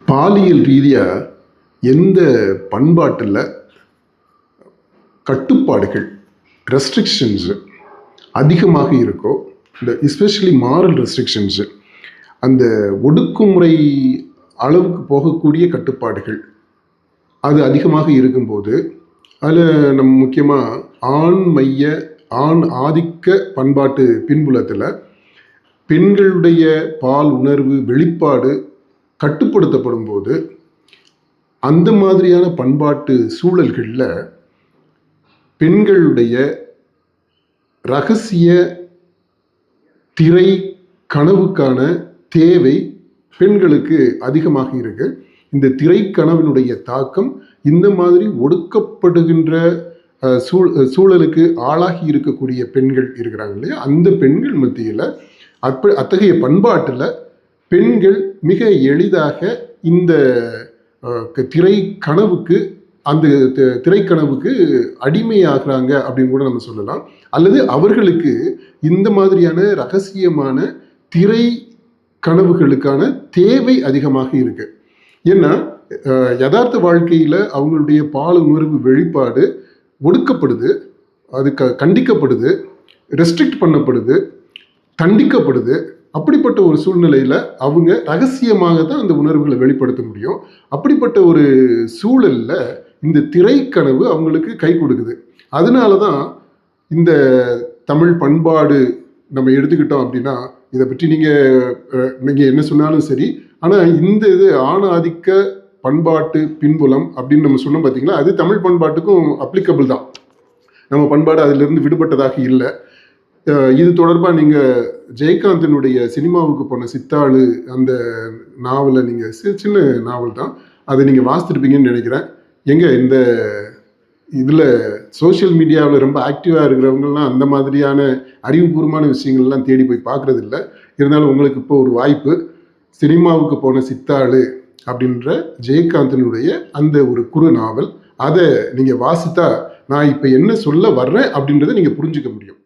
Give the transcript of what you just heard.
பாலியல் ரீதியாக எந்த பண்பாட்டில் கட்டுப்பாடுகள் ரெஸ்ட்ரிக்ஷன்ஸு அதிகமாக இருக்கோ, இந்த எஸ்பெஷலி மாரல் ரெஸ்ட்ரிக்ஷன்ஸு, அந்த ஒடுக்குமுறை அளவுக்கு போகக்கூடிய கட்டுப்பாடுகள் அது அதிகமாக இருக்கும்போது, அதில் நம்ம முக்கியமாக ஆண் ஆதிக்க பண்பாட்டு பின்புலத்தில் பெண்களுடைய பால் உணர்வு வெளிப்பாடு கட்டுப்படுத்தப்படும் போது, அந்த மாதிரியான பண்பாட்டு சூழல்களில் பெண்களுடைய ரகசிய திரை கனவுக்கான தேவை பெண்களுக்கு அதிகமாக இருக்கு. இந்த திரைக்கனவினுடைய தாக்கம் இந்த மாதிரி ஒடுக்கப்படுகின்ற சூழலுக்கு ஆளாகி இருக்கக்கூடிய பெண்கள் இருக்கிறாங்க இல்லையா, அந்த பெண்கள் மத்தியில் அத்தகைய பண்பாட்டில் பெண்கள் மிக எளிதாக இந்த திரைக்கனவுக்கு திரைக்கனவுக்கு அடிமையாகிறாங்க அப்படின்னு கூட நம்ம சொல்லலாம். அல்லது அவர்களுக்கு இந்த மாதிரியான ரகசியமான திரை கனவுகளுக்கான தேவை அதிகமாக இருக்கு. ஏன்னா யதார்த்த வாழ்க்கையில் அவங்களுடைய பால் உணர்வு வெளிப்பாடு ஒடுக்கப்படுது, அது கண்டிக்கப்படுது, ரெஸ்ட்ரிக்ட் பண்ணப்படுது, தண்டிக்கப்படுது. அப்படிப்பட்ட ஒரு சூழ்நிலையில் அவங்க ரகசியமாக தான் அந்த உணர்வுகளை வெளிப்படுத்த முடியும். அப்படிப்பட்ட ஒரு சூழலில் இந்த திரைக்கனவு அவங்களுக்கு கை கொடுக்குது. அதனால தான் இந்த தமிழ் பண்பாடு நம்ம எடுத்துக்கிட்டோம் அப்படின்னா, இதை பற்றி நீங்கள் என்ன சொன்னாலும் சரி, ஆனால் இந்த இது ஆண் ஆதிக்க பண்பாட்டு பின்புலம் அப்படின்னு நம்ம சொன்னோம் பார்த்தீங்களா, அது தமிழ் பண்பாட்டுக்கும் அப்ளிகபிள் தான். நம்ம பண்பாடு அதிலிருந்து விடுபட்டதாக இல்லை. இது தொடர்பாக நீங்கள் ஜெயகாந்தனுடைய சினிமாவுக்கு போன சித்தாளு அந்த நாவலை நீங்கள் சின்ன நாவல் தான், அதை நீங்கள் வாசித்திருப்பீங்கன்னு நினைக்கிறேன். இந்த இதில் சோஷியல் மீடியாவில் ரொம்ப ஆக்டிவாக இருக்கிறவங்கலாம் அந்த மாதிரியான அறிவுபூர்வமான விஷயங்கள்லாம் தேடி போய் பார்க்குறது இல்லை. இருந்தாலும் உங்களுக்கு இப்போ ஒரு வாய்ப்பு, சினிமாவுக்கு போன சித்தாளு அப்படின்ற ஜெயகாந்தனுடைய அந்த ஒரு குறு நாவல், அதை நீங்கள் வாசித்தா நான் இப்போ என்ன சொல்ல வர்றேன் அப்படின்றத நீங்கள் புரிஞ்சுக்க முடியும்.